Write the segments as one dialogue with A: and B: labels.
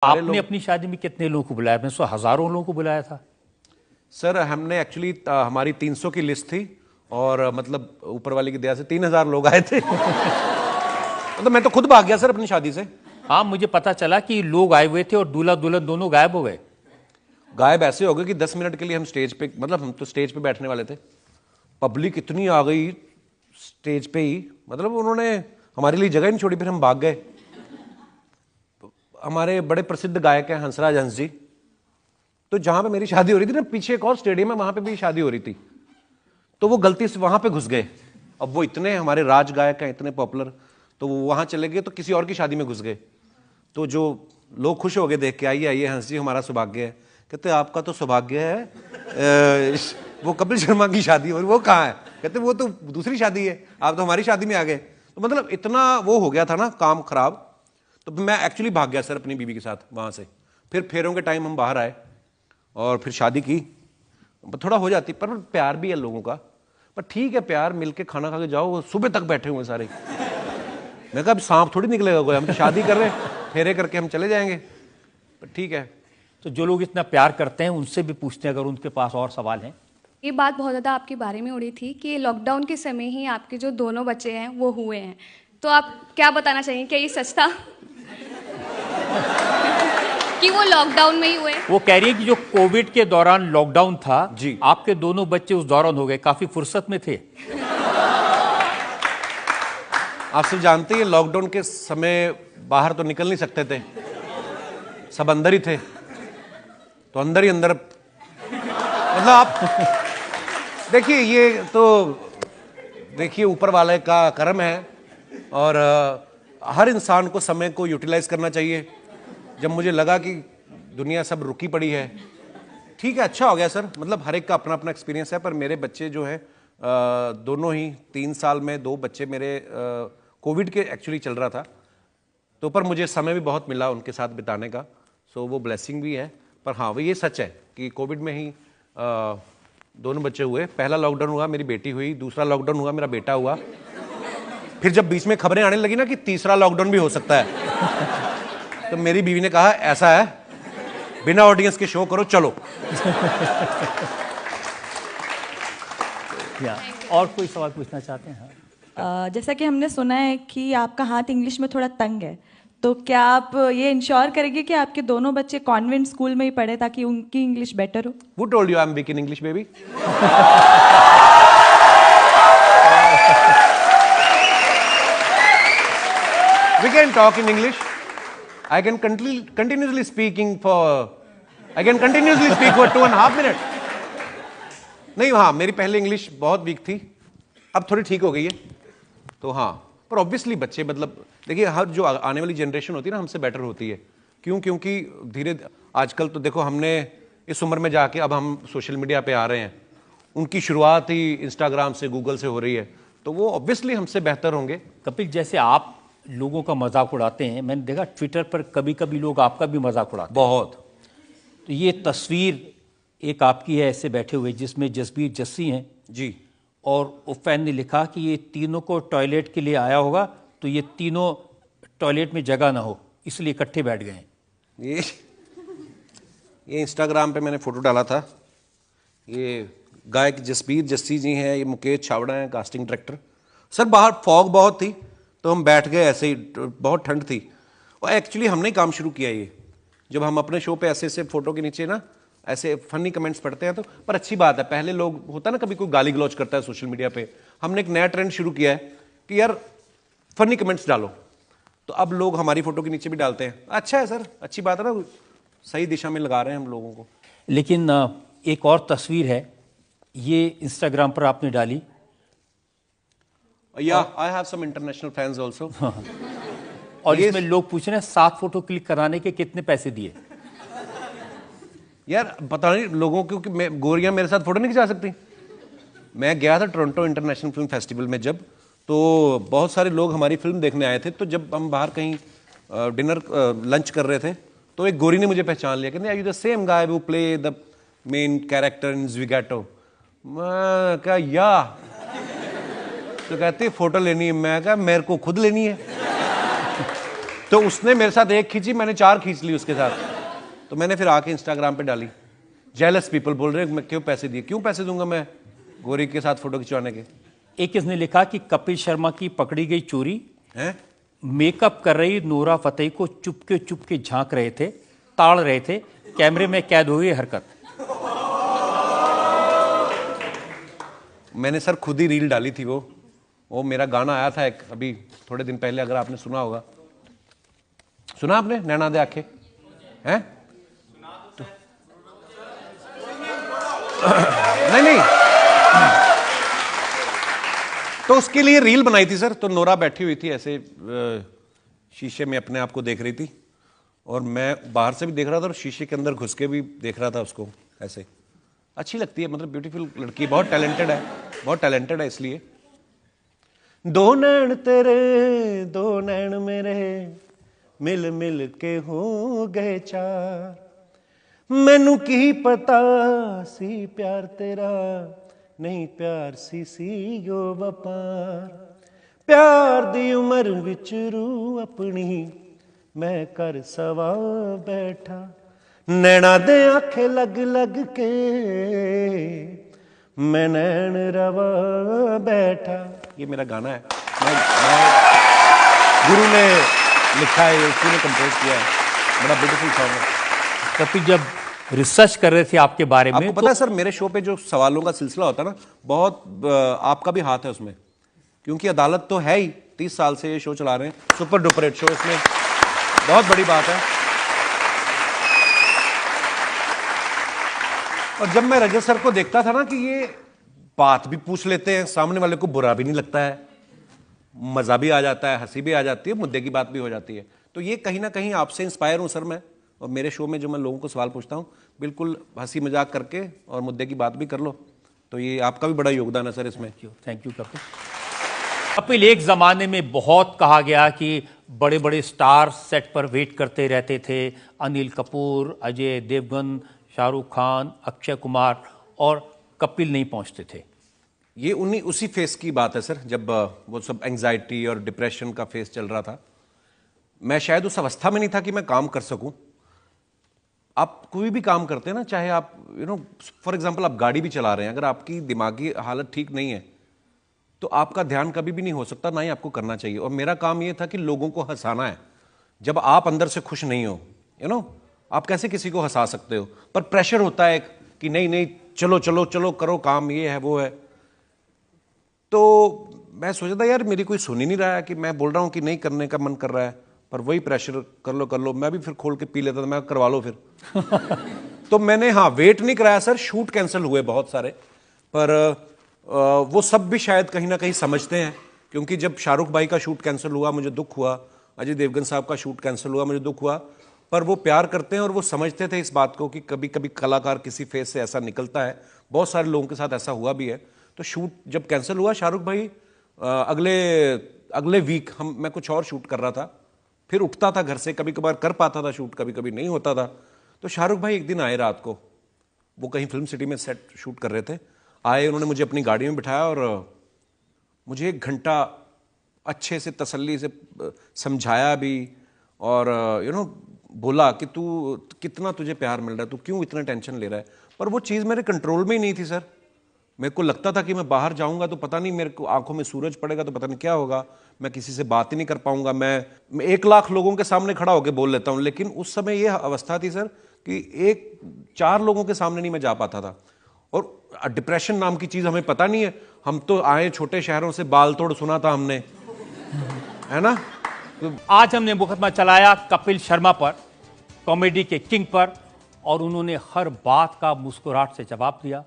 A: आपने अपनी शादी में कितने लोगों को बुलाया? मैं हजारों लोगों को बुलाया था
B: सर। हमने एक्चुअली हमारी 300 की लिस्ट थी और मतलब ऊपर वाले की दया से 3000 लोग आए थे। मतलब मैं तो खुद भाग गया सर अपनी शादी से।
A: हाँ, मुझे पता चला कि लोग आए हुए थे और दूल्हा दुल्हन दोनों गायब हो गए।
B: गायब ऐसे हो गए कि 10 मिनट के लिए हम स्टेज पे, मतलब हम तो स्टेज पे बैठने वाले थे, पब्लिक इतनी आ गई स्टेज पे ही, मतलब उन्होंने हमारे लिए जगह नहीं छोड़ी, फिर हम भाग गए। हमारे बड़े प्रसिद्ध गायक हैं हंसराज हंस जी, तो जहां पे मेरी शादी हो रही थी ना, पीछे एक और स्टेडियम है, वहां पे भी शादी हो रही थी, तो वो गलती से वहां पे घुस गए। अब वो इतने हमारे राज गायक हैं, इतने पॉपुलर, तो वो वहां चले गए तो किसी और की शादी में घुस गए। तो जो लोग खुश हो गए देख के, आइए आइए हंस जी, हमारा सौभाग्य है। कहते आपका तो सौभाग्य है, वो कपिल शर्मा की शादी हो रही, वो कहाँ है? कहते वो तो दूसरी शादी है, आप तो हमारी शादी में आ गए। तो मतलब इतना वो हो गया था ना काम खराब। तो मैं एक्चुअली भाग गया सर अपनी बीवी के साथ वहां से। फिर फेरों के टाइम हम बाहर आए और फिर शादी की। थोड़ा हो जाती, पर प्यार भी है लोगों का। पर ठीक है, प्यार मिलके खाना खा के जाओ, वो सुबह तक बैठे हुए सारे। मैं कहा अब सांप थोड़ी निकलेगा कोई, हम तो शादी कर रहे हैं, फेरे करके हम चले जाएंगे। पर ठीक है।
A: तो जो लोग इतना प्यार करते हैं उनसे भी पूछते हैं अगर उनके पास और सवाल हैं।
C: ये बात बहुत ज़्यादा आपके बारे में उड़ी थी कि लॉकडाउन के समय ही आपके जो दोनों बच्चे हैं वो हुए हैं, तो आप क्या बताना चाहिए, क्या ये सच था? कि वो लॉकडाउन में ही हुए?
A: वो कह रही है कि जो कोविड के दौरान लॉकडाउन था
B: जी,
A: आपके दोनों बच्चे उस दौरान हो गए, काफी फुर्सत में थे।
B: आप सब जानते हैं लॉकडाउन के समय बाहर तो निकल नहीं सकते थे, सब अंदर ही थे, तो अंदर ही अंदर, मतलब आप देखिए, ये तो देखिए ऊपर वाले का करम है। और हर इंसान को समय को यूटिलाइज करना चाहिए। जब मुझे लगा कि दुनिया सब रुकी पड़ी है, ठीक है, अच्छा हो गया सर, मतलब हर एक का अपना अपना एक्सपीरियंस है। पर मेरे बच्चे जो है दोनों ही 3 साल में 2 बच्चे मेरे कोविड के एक्चुअली चल रहा था, तो पर मुझे समय भी बहुत मिला उनके साथ बिताने का, सो वो ब्लेसिंग भी है। पर हाँ, वो ये सच है कि कोविड में ही दोनों बच्चे हुए। पहला लॉकडाउन हुआ मेरी बेटी हुई, दूसरा लॉकडाउन हुआ मेरा बेटा हुआ। फिर जब बीच में खबरें आने लगी ना कि तीसरा लॉकडाउन भी हो सकता है, तो मेरी बीवी ने कहा ऐसा है, बिना ऑडियंस के शो करो, चलो।
A: और कोई सवाल पूछना चाहते हैं?
D: जैसा कि हमने सुना है कि आपका हाथ इंग्लिश में थोड़ा तंग है, तो क्या आप ये इंश्योर करेंगे कि आपके दोनों बच्चे कॉन्वेंट स्कूल में ही पढ़े ताकि उनकी इंग्लिश बेटर हो?
B: Who told you I'm weak in English, baby? We can talk in English. I can continuously speak for 2.5 minutes. नहीं, हाँ, मेरी पहले इंग्लिश बहुत वीक थी, अब थोड़ी ठीक हो गई है। तो हाँ, पर ऑब्वियसली बच्चे, मतलब देखिए, हर जो आने वाली जनरेशन होती है ना, हमसे बेटर होती है। क्यों? क्योंकि धीरे आजकल तो देखो, हमने इस उम्र में जाके अब हम सोशल मीडिया पे आ रहे हैं, उनकी शुरुआत ही इंस्टाग्राम से, गूगल से हो रही है, तो वो ऑब्वियसली हमसे बेहतर होंगे।
A: कपिल, जैसे आप लोगों का मजाक उड़ाते हैं, मैंने देखा ट्विटर पर कभी कभी लोग आपका भी मजाक उड़ाते हैं
B: बहुत।
A: तो ये तस्वीर एक आपकी है ऐसे बैठे हुए, जिसमें जसबीर जस्सी हैं
B: जी,
A: और उफैन ने लिखा कि ये तीनों को टॉयलेट के लिए आया होगा, तो ये तीनों टॉयलेट में जगह ना हो इसलिए इकट्ठे बैठ गए हैं।
B: ये इंस्टाग्राम पे मैंने फोटो डाला था। ये गायक जसबीर जस्सी जी हैं, ये मुकेश छावड़ा हैं, कास्टिंग डायरेक्टर। सर बाहर फॉग बहुत थी, तो हम बैठ गए ऐसे ही, बहुत ठंड थी। और एक्चुअली हमने ही काम शुरू किया ये, जब हम अपने शो पे ऐसे ऐसे फोटो के नीचे ना ऐसे फनी कमेंट्स पढ़ते हैं, तो पर अच्छी बात है। पहले लोग, होता है ना कभी कोई गाली गलौज करता है सोशल मीडिया पे, हमने एक नया ट्रेंड शुरू किया है कि यार फनी कमेंट्स डालो, तो अब लोग हमारी फोटो के नीचे भी डालते हैं। अच्छा है सर, अच्छी बात है ना, सही दिशा में लगा रहे हैं हम लोगों को।
A: लेकिन एक और तस्वीर है, ये इंस्टाग्राम पर आपने डाली।
B: या I have some international fans also.
A: और इसमें लोग पूछ रहे हैं 7 फोटो क्लिक कराने के कितने पैसे दिए?
B: यार पता नहीं लोगों को कि गोरियां मेरे साथ फोटो नहीं खिंचा सकती। मैं गया था टोरंटो इंटरनेशनल फिल्म फेस्टिवल में जब, तो बहुत सारे लोग हमारी फिल्म देखने आए थे। तो जब हम बाहर कहीं डिनर लंच कर रहे थे, तो एक गोरी ने मुझे पहचान लिया, कहते are you the same guy who play the main character in Zwigato? मैं कहा या, तो कहते फोटो लेनी है। मैं कहा मेरे को खुद लेनी है। तो उसने मेरे साथ एक खींची, मैंने 4 खींच ली उसके साथ। तो मैंने फिर आके इंस्टाग्राम पे डाली। जेलस पीपल बोल रहे हैं मैं क्यों पैसे दिए, क्यों पैसे दूंगा मैं गोरी के साथ फोटो खिंचवाने के।
A: एक इसने लिखा कि कपिल शर्मा की पकड़ी गई चोरी,
B: हैं?
A: मेकअप कर रही नोरा फतेही को चुपके झांक रहे थे, ताड़ रहे थे, कैमरे में कैद हुई हरकत।
B: मैंने सर खुद ही रील डाली थी। वो मेरा गाना आया था एक अभी थोड़े दिन पहले, अगर आपने सुना होगा। सुना आपने नैना दे आंखें? हैं? नहीं तो उसके लिए रील बनाई थी सर। तो नोरा बैठी हुई थी ऐसे शीशे में अपने आप को देख रही थी, और मैं बाहर से भी देख रहा था और शीशे के अंदर घुस के भी देख रहा था उसको। ऐसे अच्छी लगती है, मतलब ब्यूटीफुल लड़की, बहुत टैलेंटेड है, बहुत टैलेंटेड है। इसलिए दो नैन तेरे दो नैन मेरे मिल मिल के हो गए चार, मैनू की पता सी प्यार तेरा नहीं प्यार सी यो वपार, प्यार दी उमर विच रू अपनी मैं कर सवा बैठा, नैना दे आंखें लग लग के मैं नैन रवा बैठा। ये मेरा गाना है, मैं गुरु ने लिखा है, उसी ने कंपोज किया है, बड़ा ब्यूटीफुल सॉन्ग है।
A: कपिल जब रिसर्च कर रहे थे आपके बारे में,
B: आपको पता है सर मेरे शो पे जो सवालों का सिलसिला होता है ना, बहुत आपका भी हाथ है उसमें, क्योंकि अदालत तो है ही, 30 साल से ये शो चला रहे हैं, सुपर डुपर हिट शो, इसमें बहुत बड़ी बात है। और जब मैं रजत सर को देखता था ना कि ये बात भी पूछ लेते हैं, सामने वाले को बुरा भी नहीं लगता है, मजा भी आ जाता है, हंसी भी आ जाती है, मुद्दे की बात भी हो जाती है। तो ये कहीं ना कहीं आपसे इंस्पायर हूं सर मैं, और मेरे शो में जो मैं लोगों को सवाल पूछता हूं बिल्कुल हंसी मजाक करके और मुद्दे की बात भी कर लो, तो ये आपका भी बड़ा योगदान है सर इसमें।
A: Thank you Kapil. कपिल, एक जमाने में बहुत कहा गया कि बड़े बड़े स्टार सेट पर वेट करते रहते थे, अनिल कपूर, अजय देवगन, शाहरुख खान, अक्षय कुमार, और कपिल नहीं पहुंचते थे।
B: ये उसी फेस की बात है सर, जब वो सब एंजाइटी और डिप्रेशन का फेस चल रहा था। मैं शायद उस अवस्था में नहीं था कि मैं काम कर सकूं। आप कोई भी काम करते हैं ना, चाहे आप फॉर एग्जांपल आप गाड़ी भी चला रहे हैं, अगर आपकी दिमागी हालत ठीक नहीं है तो आपका ध्यान कभी भी नहीं हो सकता, ना ही आपको करना चाहिए। और मेरा काम ये था कि लोगों को हंसाना है। जब आप अंदर से खुश नहीं हो, आप कैसे किसी को हंसा सकते हो? पर प्रेशर होता है कि नहीं चलो चलो चलो करो काम, ये है वो है। तो मैं सोचा था यार मेरी कोई सुन ही नहीं रहा है कि मैं बोल रहा हूं कि नहीं करने का मन कर रहा है, पर वही प्रेशर कर लो। मैं भी फिर खोल के पी लेता था, मैं करवा लो फिर। तो मैंने वेट नहीं कराया सर, शूट कैंसिल हुए बहुत सारे, पर वो सब भी शायद कहीं ना कहीं समझते हैं, क्योंकि जब शाहरुख भाई का शूट कैंसिल हुआ मुझे दुख हुआ, अजय देवगन साहब का शूट कैंसिल हुआ मुझे दुख हुआ, पर वो प्यार करते हैं और वो समझते थे इस बात को कि कभी कभी कलाकार किसी फेस से ऐसा निकलता है। बहुत सारे लोगों के साथ ऐसा हुआ भी है। तो शूट जब कैंसिल हुआ, शाहरुख भाई अगले वीक मैं कुछ और शूट कर रहा था, फिर उठता था घर से, कभी कभार कर पाता था शूट, कभी कभी नहीं होता था। तो शाहरुख भाई एक दिन आए रात को, वो कहीं फिल्म सिटी में सेट शूट कर रहे थे, आए, उन्होंने मुझे अपनी गाड़ी में बिठाया और मुझे 1 घंटा अच्छे से तसल्ली से समझाया भी, और बोला कि तू कितना तुझे प्यार मिल रहा है, तू क्यों इतना टेंशन ले रहा है। पर वो चीज़ मेरे कंट्रोल में ही नहीं थी सर। मेरे को लगता था कि मैं बाहर जाऊंगा तो पता नहीं, मेरे को आंखों में सूरज पड़ेगा तो पता नहीं क्या होगा, मैं किसी से बात ही नहीं कर पाऊंगा, मैं 1 लाख लोगों के सामने खड़ा होकर बोल लेता हूं। लेकिन उस समय ये अवस्था थी सर कि 4 लोगों के सामने नहीं मैं जा पाता था। और डिप्रेशन नाम की चीज हमें पता नहीं है, हम तो आए छोटे शहरों से, बाल तोड़ सुना था हमने, है ना। तो
A: आज हमने मुकदमा चलाया कपिल शर्मा पर, कॉमेडी के किंग पर, और उन्होंने हर बात का मुस्कुराहट से जवाब दिया।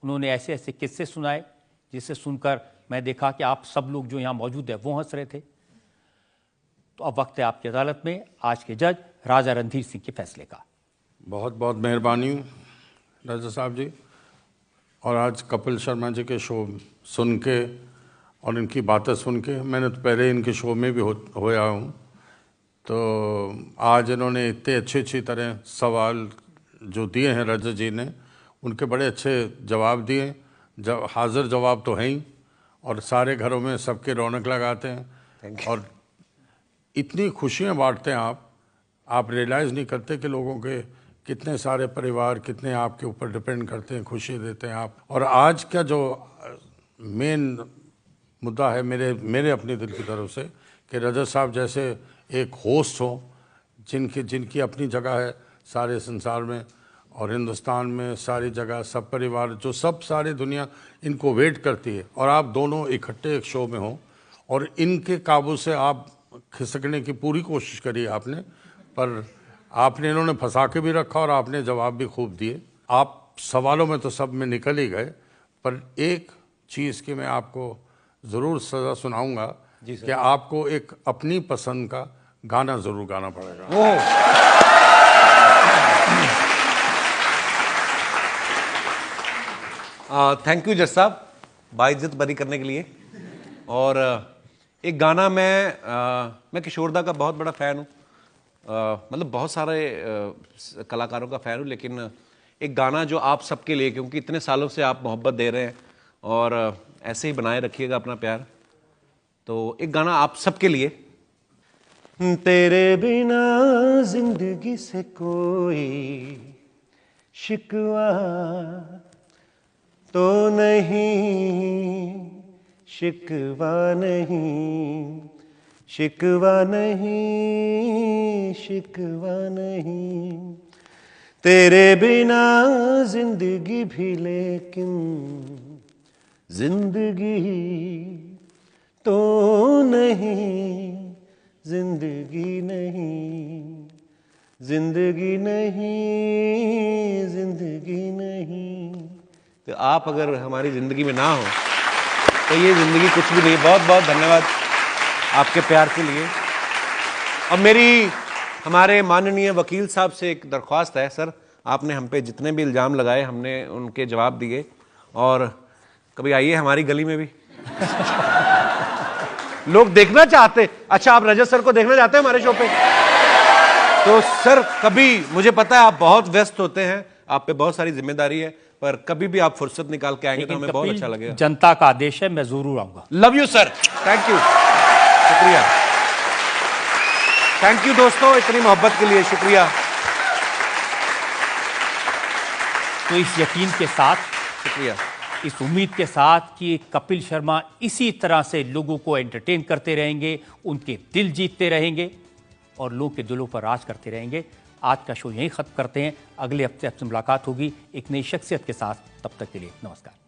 A: उन्होंने ऐसे ऐसे किस्से सुनाए जिसे सुनकर मैं देखा कि आप सब लोग जो यहाँ मौजूद है वो हंस रहे थे। तो अब वक्त है आपकी अदालत में आज के जज राजा रणधीर सिंह के फैसले का।
E: बहुत बहुत मेहरबानी राजा साहब जी। और आज कपिल शर्मा जी के शो सुन के और इनकी बातें सुन के, मैंने तो पहले इनके शो में भी होया हूँ, तो आज इन्होंने इतने अच्छी तरह सवाल जो दिए हैं रजत जी ने, उनके बड़े अच्छे जवाब दिए। हाजिर जवाब तो हैं ही, और सारे घरों में सबके रौनक लगाते हैं। और इतनी खुशियाँ बांटते हैं आप रियलाइज़ नहीं करते कि लोगों के कितने सारे परिवार कितने आपके ऊपर डिपेंड करते हैं, खुशी देते हैं आप। और आज का जो मेन मुद्दा है मेरे अपने दिल की तरफ से कि रजत साहब जैसे एक होस्ट हो जिनकी अपनी जगह है सारे संसार में और हिंदुस्तान में, सारी जगह, सब परिवार, जो सब सारी दुनिया इनको वेट करती है, और आप दोनों इकट्ठे एक शो में हो और इनके काबू से आप खिसकने की पूरी कोशिश करी आपने, पर आपने इन्होंने फंसा के भी रखा और आपने जवाब भी खूब दिए। आप सवालों में तो सब में निकल ही गए, पर एक चीज़ की मैं आपको ज़रूर सज़ा सुनाऊंगा कि आपको एक अपनी पसंद का गाना ज़रूर गाना पड़ेगा।
B: थैंक यू जज साहब बाइज्जत बरी करने के लिए। और एक गाना मैं किशोरदा का बहुत बड़ा फ़ैन हूँ, मतलब बहुत सारे कलाकारों का फ़ैन हूँ, लेकिन एक गाना जो आप सबके लिए, क्योंकि इतने सालों से आप मोहब्बत दे रहे हैं और ऐसे ही बनाए रखिएगा अपना प्यार, तो एक गाना आप सबके लिए। तेरे बिना जिंदगी से कोई शिकवा तो नहीं, शिकवा नहीं, शिकवा नहीं, शिकवा नहीं, तेरे बिना जिंदगी भी लेकिन जिंदगी तो नहीं, जिंदगी नहीं, जिंदगी नहीं, जिंदगी नहीं। तो आप अगर हमारी ज़िंदगी में ना हो तो ये ज़िंदगी कुछ भी नहीं। बहुत बहुत धन्यवाद आपके प्यार के लिए। अब मेरी हमारे माननीय वकील साहब से एक दरख्वास्त है। सर, आपने हम पे जितने भी इल्ज़ाम लगाए हमने उनके जवाब दिए, और कभी आइए हमारी गली में भी लोग देखना चाहते। अच्छा, आप रजत सर को देखना चाहते हैं हमारे शो पे? तो सर कभी, मुझे पता है आप बहुत व्यस्त होते हैं, आप पे बहुत सारी जिम्मेदारी है, पर कभी भी आप फुर्सत निकाल के आएंगे तो हमें बहुत अच्छा लगेगा।
A: जनता का आदेश है, मैं जरूर आऊंगा।
B: Love you sir, thank you, शुक्रिया। थैंक यू दोस्तों, इतनी मोहब्बत के लिए शुक्रिया।
A: तो इस यकीन के साथ,
B: शुक्रिया,
A: इस उम्मीद के साथ कि कपिल शर्मा इसी तरह से लोगों को एंटरटेन करते रहेंगे, उनके दिल जीतते रहेंगे और लोगों के दिलों पर राज करते रहेंगे, आज का शो यहीं खत्म करते हैं। अगले हफ्ते आपसे मुलाकात होगी एक नई शख्सियत के साथ। तब तक के लिए नमस्कार।